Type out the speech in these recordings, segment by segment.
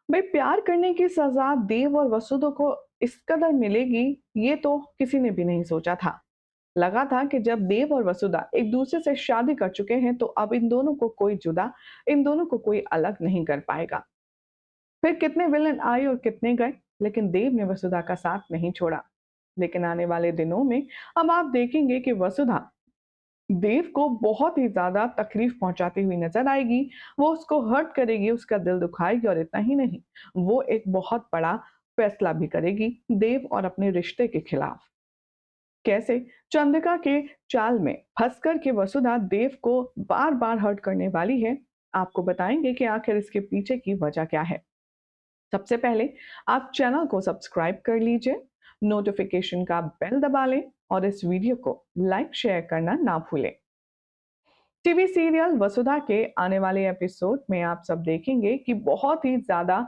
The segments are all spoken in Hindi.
भाई प्यार करने की सजा देव और वसुधा को इस कदर मिलेगी, ये तो किसी ने भी नहीं सोचा था। लगा था कि जब देव और वसुधा एक दूसरे से शादी कर चुके हैं तो अब इन दोनों को कोई अलग नहीं कर पाएगा। फिर कितने विलन आए और कितने गए, लेकिन देव ने वसुधा का साथ नहीं छोड़ा। लेकिन आने वाले दिनों में अब आप देखेंगे कि वसुधा देव को बहुत ही ज़्यादा तकलीफ पहुँचाती हुई नज़र आएगी। वो उसको हर्ट करेगी, उसका दिल दुखाएगी और इतना ही नहीं, वो एक बहुत बड़ा फैसला भी करेगी देव और अपने रिश्ते के खिलाफ। कैसे? चंद्रिका के चाल में फँसकर के वसुधा देव को बार-बार हर्ट करने वाली है, आपको बताएँगे कि आखिर इसके पीछे की वजह क्या है। सबसे पहले आप चैनल को सब्सक्राइब कर लीजिए, नोटिफ़िकेशन का बेल दबा लें और इस वीडियो को लाइक शेयर करना ना भूलें। टीवी सीरियल वसुधा के आने वाले एपिसोड में आप सब देखेंगे कि बहुत ही ज़्यादा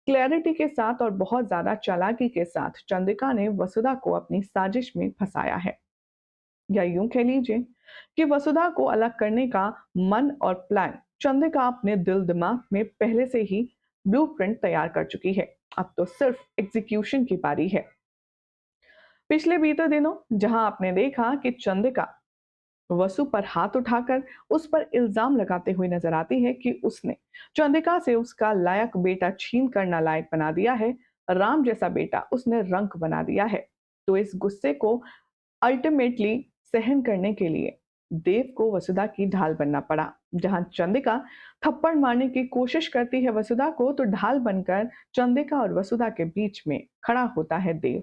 क्लैरिटी के साथ और बहुत ज़्यादा चालाकी के साथ चंद्रिका ने वसुधा को अपनी साजिश में फंसाया है। या यूं कह लीजिए कि वसुधा को अलग करने का मन और प्लान चंद्रिका अपने दिल दिमाग में पहले से ही ब्लूप्रिंट तैयार कर चुकी है। अब तो सिर्फ एग्जीक्यूशन की बारी है। पिछले बीते दिनों जहां आपने देखा कि चंद्रिका वसु पर हाथ उठाकर उस पर इल्जाम लगाते हुए नजर आती है कि उसने चंद्रिका से उसका लायक बेटा छीन कर नालायक बना दिया है, राम जैसा बेटा उसने रंक बना दिया है। तो इस गुस्से को अल्टीमेटली सहन करने के लिए देव को वसुधा की ढाल बनना पड़ा। जहां चंद्रिका थप्पड़ मारने की कोशिश करती है वसुधा को, तो ढाल बनकर चंद्रिका और वसुधा के बीच में खड़ा होता है देव।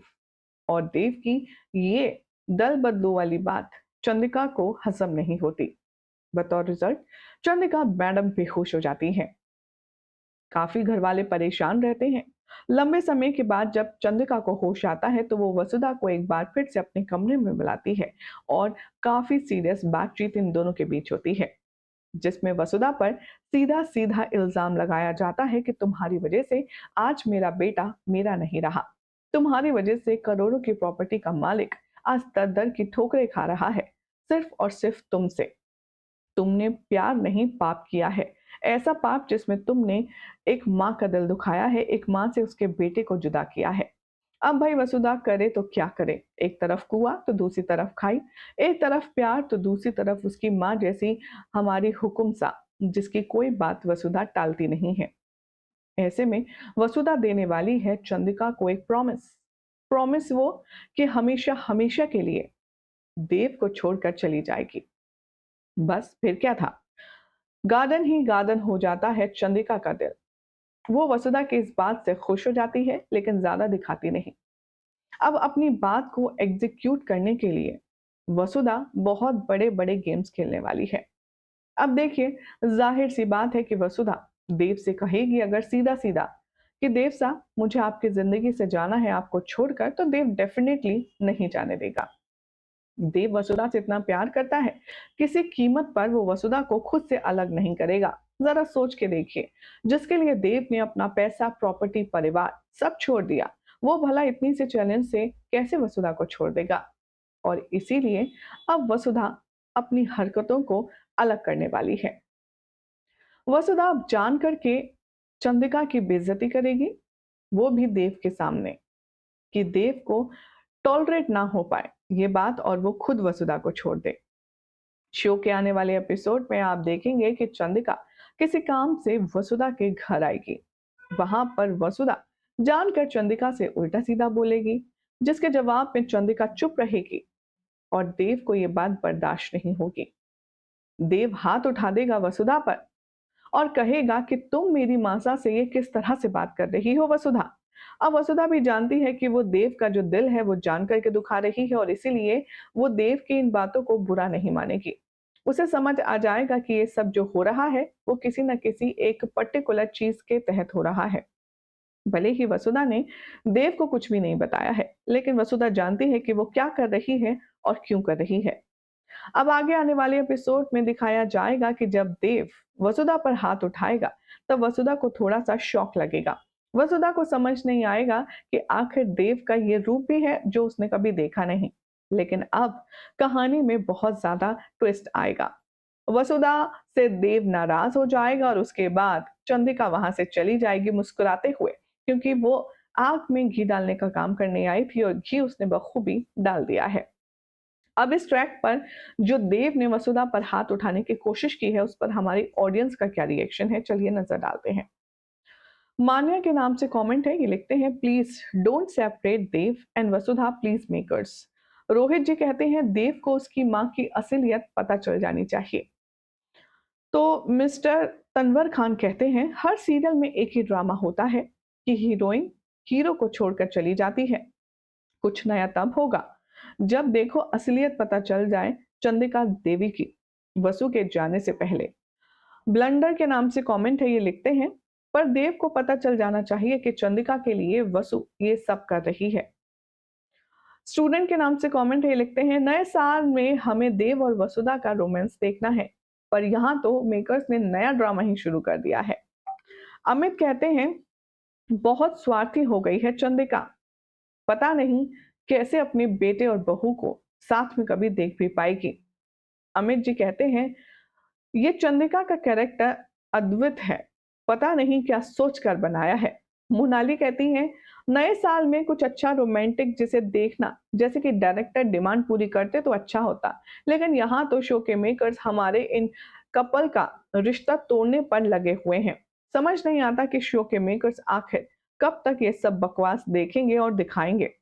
और देव की ये दल बदलू वाली बात चंद्रिका को हजम नहीं होती। बतौर रिजल्ट चंद्रिका मैडम बेहोश हो जाती हैं। काफी घर वाले परेशान रहते हैं। लंबे समय के बाद जब चंद्रिका को होश आता है तो वो वसुधा को एक बार फिर से अपने कमरे में बुलाती है और काफी सीरियस बातचीत इन दोनों के बीच होती है, जिसमें वसुधा पर सीधा सीधा इल्जाम लगाया जाता है कि तुम्हारी वजह से आज मेरा बेटा मेरा नहीं रहा। तुम्हारी वजह से करोड़ों की प्रॉपर्टी का मालिक आज दर दर की ठोकरें खा रहा है, सिर्फ और सिर्फ तुमसे। तुमने प्यार नहीं पाप किया है, ऐसा पाप जिसमें तुमने एक माँ का दिल दुखाया है, एक माँ से उसके बेटे को जुदा किया है। अब भाई वसुधा करे तो क्या करे, एक तरफ कुआं तो दूसरी तरफ खाई, एक तरफ प्यार तो दूसरी तरफ उसकी माँ जैसी हमारी हुकुम सा, जिसकी कोई बात वसुधा टालती नहीं है। ऐसे में वसुधा देने वाली है चंद्रिका को एक प्रॉमिस। प्रॉमिस वो कि हमेशा हमेशा के लिए देव को छोड़कर चली जाएगी। बस फिर क्या था, गार्डन ही गार्डन हो जाता है चंद्रिका का दिल। वो वसुधा की इस बात से खुश हो जाती है लेकिन ज्यादा दिखाती नहीं। अब अपनी बात को एग्जीक्यूट करने के लिए वसुधा बहुत बड़े बड़े गेम्स खेलने वाली है। अब देखिए, जाहिर सी बात है कि वसुधा देव से कहेगी अगर सीधा सीधा कि देव साहब मुझे आपकी जिंदगी से जाना है आपको छोड़कर, तो देव डेफिनेटली नहीं जाने देगा। देव वसुधा से इतना प्यार करता है, किसी कीमत पर वो वसुधा को खुद से अलग नहीं करेगा। जरा सोच के देखिए, जिसके लिए देव ने अपना पैसा, प्रॉपर्टी, परिवार सब छोड़ दिया, वो भला इतनी से चैलेंज से कैसे वसुधा को छोड़ देगा। और इसीलिए अब वसुधा अपनी हरकतों को अलग करने वाली है। वसुधा अब जान करके चंद्रिका की बेइज्जती करेगी, वो भी देव के सामने, कि देव को टॉलरेट ना हो पाए ये बात और वो खुद वसुधा को छोड़ दे। शो के आने वाले एपिसोड में आप देखेंगे कि चंद्रिका किसी काम से वसुधा के घर आएगी। वहां पर वसुधा जानकर चंद्रिका से उल्टा सीधा बोलेगी, जिसके जवाब में चंद्रिका चुप रहेगी और देव को यह बात बर्दाश्त नहीं होगी। देव हाथ उठा देगा वसुधा पर और कहेगा कि तुम मेरी मासा से ये किस तरह से बात कर रही हो वसुधा। अब वसुधा भी जानती है कि वो देव का जो दिल है वो जान करके दुखा रही है और इसीलिए वो देव की इन बातों को बुरा नहीं मानेगी। उसे समझ आ जाएगा कि ये सब जो हो रहा है वो किसी न किसी एक पर्टिकुलर चीज के तहत हो रहा है। भले ही वसुधा ने देव को कुछ भी नहीं बताया है, लेकिन वसुधा जानती है कि वो क्या कर रही है और क्यों कर रही है। अब आगे आने वाले एपिसोड में दिखाया जाएगा कि जब देव वसुधा पर हाथ उठाएगा तब वसुधा को थोड़ा सा शॉक लगेगा। वसुधा को समझ नहीं आएगा कि आखिर देव का ये रूप भी है जो उसने कभी देखा नहीं। लेकिन अब कहानी में बहुत ज्यादा ट्विस्ट आएगा। वसुधा से देव नाराज हो जाएगा और उसके बाद चंद्रिका वहां से चली जाएगी मुस्कुराते हुए, क्योंकि वो आग में घी डालने का काम करने आई थी और घी उसने बखूबी डाल दिया है। अब इस ट्रैक पर जो देव ने वसुधा पर हाथ उठाने की कोशिश की है, उस पर हमारी ऑडियंस का क्या रिएक्शन है, चलिए नजर डालते हैं। मान्या के नाम से कमेंट है, ये लिखते हैं, please don't separate Dev and Vasudha please makers. Rohit ji कहते हैं, देव को उसकी माँ की असलियत पता चल जानी चाहिए। तो मिस्टर तनवर खान कहते हैं, हर सीरियल में एक ही ड्रामा होता है कि हीरोइन हीरो को छोड़कर चली जाती है। कुछ नया तब होगा जब देखो असलियत पता चल जाए चंद्रिका देवी की, वसु के जाने से पहले। ब्लंडर के नाम से कमेंट है, ये लिखते हैं, पर देव को पता चल जाना चाहिए कि चंद्रिका के लिए वसु ये सब कर रही है। स्टूडेंट के नाम से कमेंट है, ये लिखते हैं, नए साल में हमें देव और वसुधा का रोमांस देखना है, पर यहाँ तो मेकर्स ने नया ड्रामा ही शुरू कर दिया है। अमित कहते हैं, बहुत स्वार्थी हो गई है चंद्रिका, पता नहीं कैसे अपने बेटे और बहू को साथ में कभी देख भी पाएगी। अमित जी कहते हैं, ये चंद्रिका का कैरेक्टर अद्भुत है, पता नहीं क्या सोच कर बनाया है। मोनाली कहती हैं, नए साल में कुछ अच्छा रोमांटिक जिसे देखना, जैसे कि डायरेक्टर डिमांड पूरी करते तो अच्छा होता, लेकिन यहाँ तो शो के मेकर्स हमारे इन कपल का रिश्ता तोड़ने पर लगे हुए हैं। समझ नहीं आता कि शो के मेकर्स आखिर कब तक ये सब बकवास देखेंगे और दिखाएंगे।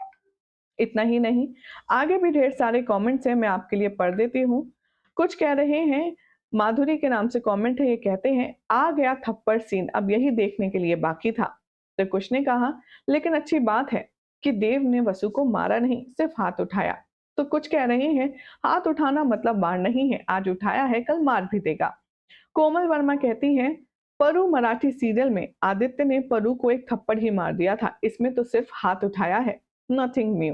इतना ही नहीं, आगे भी ढेर सारे कमेंट्स हैं, मैं आपके लिए पढ़ देती हूँ। कुछ कह रहे हैं, माधुरी के नाम से कमेंट है, ये कहते हैं, आ गया थप्पड़ सीन, अब यही देखने के लिए बाकी था। तो कुछ ने कहा, लेकिन अच्छी बात है कि देव ने वसु को मारा नहीं, सिर्फ हाथ उठाया। तो कुछ कह रहे हैं, हाथ उठाना मतलब मार नहीं है, आज उठाया है कल मार भी देगा। कोमल वर्मा कहती है, परू मराठी सीरियल में आदित्य ने परू को एक थप्पड़ ही मार दिया था, इसमें तो सिर्फ हाथ उठाया है, नथिंग न्यू।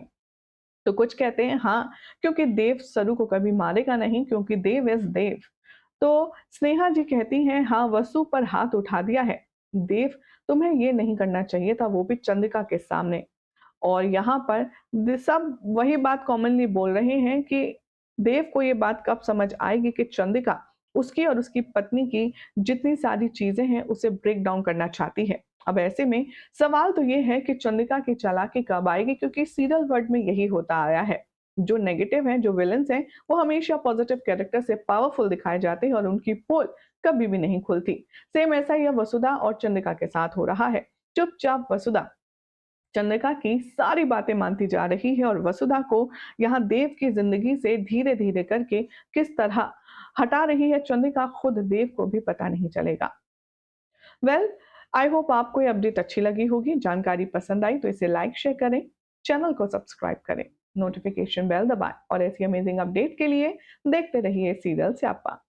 तो कुछ कहते हैं, हाँ, क्योंकि देव सरू को कभी मारेगा नहीं, क्योंकि देव इज देव। तो स्नेहा जी कहती हैं, हाँ, वसु पर हाथ उठा दिया है देव, तुम्हें ये नहीं करना चाहिए था, वो भी चंद्रिका के सामने। और यहाँ पर सब वही बात कॉमनली बोल रहे हैं कि देव को ये बात कब समझ आएगी कि चंद्रिका उसकी और उसकी पत्नी की जितनी सारी चीजें हैं उसे ब्रेक डाउन करना चाहती है। अब ऐसे में सवाल तो ये है कि चंद्रिका की चालाकी कब आएगी, क्योंकि सीरियल वर्ल्ड में यही होता आया है। जो नेगेटिव हैं, जो विलन्स हैं, वो हमेशा पॉजिटिव कैरेक्टर से पावरफुल दिखाए जाते हैं और उनकी पोल कभी भी नहीं खुलती। सेम ऐसा ही अब वसुधा और चंद्रिका के साथ हो रहा है। चुपचाप वसुधा चंद्रिका की सारी बातें मानती जा रही है और वसुधा को यहाँ देव की जिंदगी से धीरे धीरे करके किस तरह हटा रही है चंद्रिका, खुद देव को भी पता नहीं चलेगा। वेल, आई होप आपको ये अपडेट अच्छी लगी होगी, जानकारी पसंद आई तो इसे लाइक शेयर करें, चैनल को सब्सक्राइब करें, नोटिफिकेशन बेल दबाएं और ऐसी अमेजिंग अपडेट के लिए देखते रहिए सीरियल स्यापा।